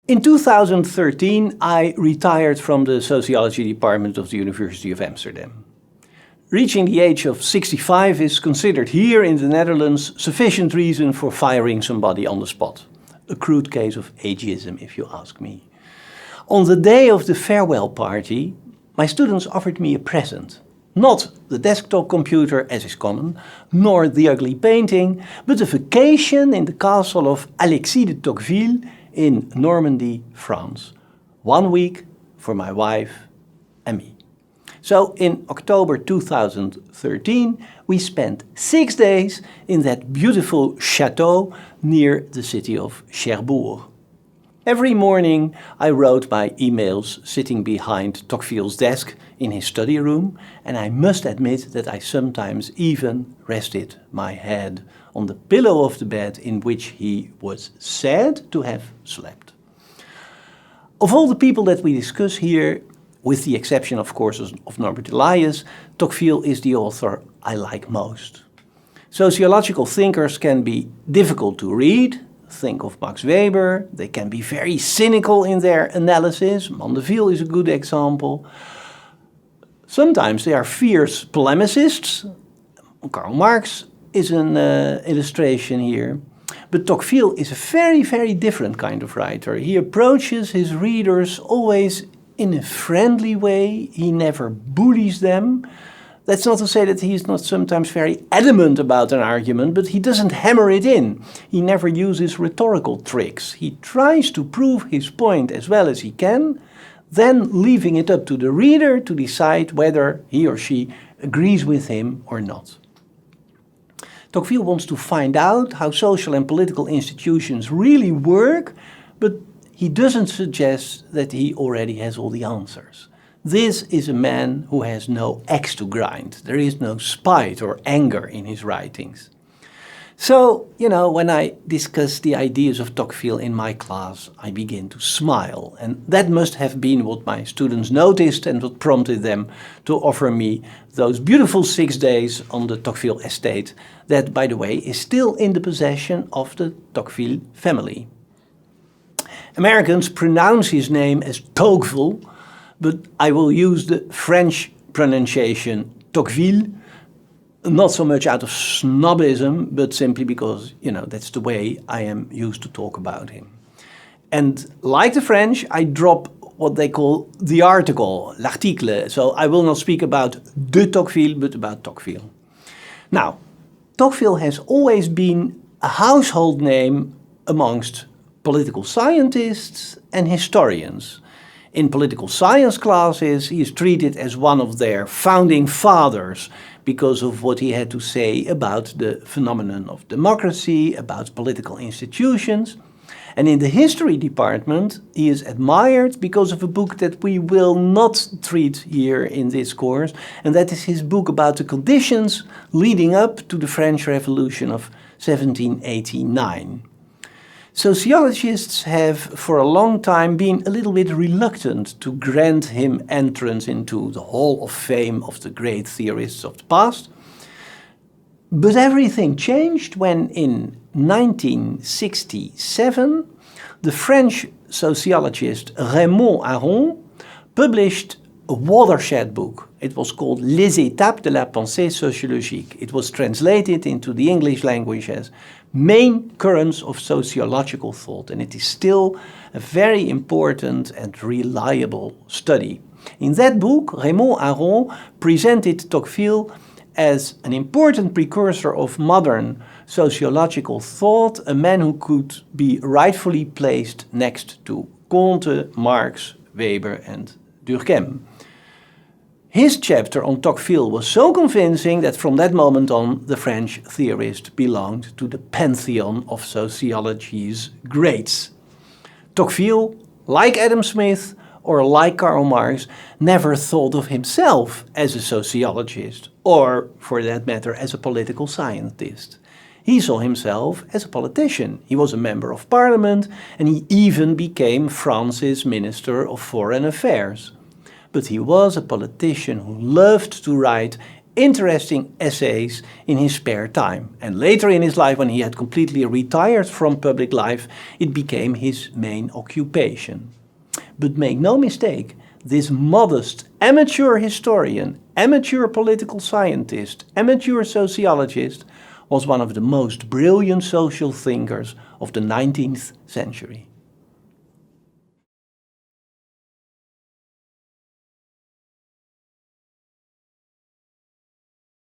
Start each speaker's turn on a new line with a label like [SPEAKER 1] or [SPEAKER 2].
[SPEAKER 1] In 2013, I retired from the Sociology department of the University of Amsterdam. Reaching the age of 65 is considered here in the Netherlands sufficient reason for firing somebody on the spot. A crude case of ageism, if you ask me. On the day of the farewell party, my students offered me a present. Not the desktop computer, as is common, nor the ugly painting, but a vacation in the castle of Alexis de Tocqueville in Normandy, France. 1 week for my wife and me. So in October 2013, we spent 6 days in that beautiful chateau near the city of Cherbourg. Every morning I wrote my emails sitting behind Tocqueville's desk in his study room, and I must admit that I sometimes even rested my head on the pillow of the bed in which he was said to have slept. Of all the people that we discuss here, with the exception of course of Norbert Elias, Tocqueville is the author I like most. Sociological thinkers can be difficult to read. Think of Max Weber. They can be very cynical in their analysis. Mandeville is a good example. Sometimes they are fierce polemicists. Karl Marx is an illustration here. But Tocqueville is a very, very different kind of writer. He approaches his readers always in a friendly way. He never bullies them. That's not to say that he is not sometimes very adamant about an argument, but he doesn't hammer it in. He never uses rhetorical tricks. He tries to prove his point as well as he can, then leaving it up to the reader to decide whether he or she agrees with him or not. Tocqueville wants to find out how social and political institutions really work, but he doesn't suggest that he already has all the answers. This is a man who has no axe to grind. There is no spite or anger in his writings. So, when I discuss the ideas of Tocqueville in my class, I begin to smile. And that must have been what my students noticed and what prompted them to offer me those beautiful 6 days on the Tocqueville estate that, by the way, is still in the possession of the Tocqueville family. Americans pronounce his name as Tocqueville, but I will use the French pronunciation Tocqueville, not so much out of snobism, but simply because, that's the way I am used to talk about him. And like the French, I drop what they call the article, l'article. So I will not speak about de Tocqueville, but about Tocqueville. Now, Tocqueville has always been a household name amongst political scientists and historians. In political science classes, he is treated as one of their founding fathers because of what he had to say about the phenomenon of democracy, about political institutions. And in the history department, he is admired because of a book that we will not treat here in this course, and that is his book about the conditions leading up to the French Revolution of 1789. Sociologists have for a long time been a little bit reluctant to grant him entrance into the Hall of Fame of the great theorists of the past. But everything changed when in 1967 the French sociologist Raymond Aron published a watershed book. It was called Les Étapes de la Pensée Sociologique. It was translated into the English language as Main Currents of Sociological Thought, and it is still a very important and reliable study. In that book, Raymond Aron presented Tocqueville as an important precursor of modern sociological thought, a man who could be rightfully placed next to Comte, Marx, Weber and Durkheim. His chapter on Tocqueville was so convincing that from that moment on, the French theorist belonged to the pantheon of sociology's greats. Tocqueville, like Adam Smith or like Karl Marx, never thought of himself as a sociologist, or, for that matter, as a political scientist. He saw himself as a politician. He was a member of parliament, and he even became France's Minister of Foreign Affairs. But he was a politician who loved to write interesting essays in his spare time. And later in his life, when he had completely retired from public life, it became his main occupation. But make no mistake, this modest amateur historian, amateur political scientist, amateur sociologist was one of the most brilliant social thinkers of the 19th century.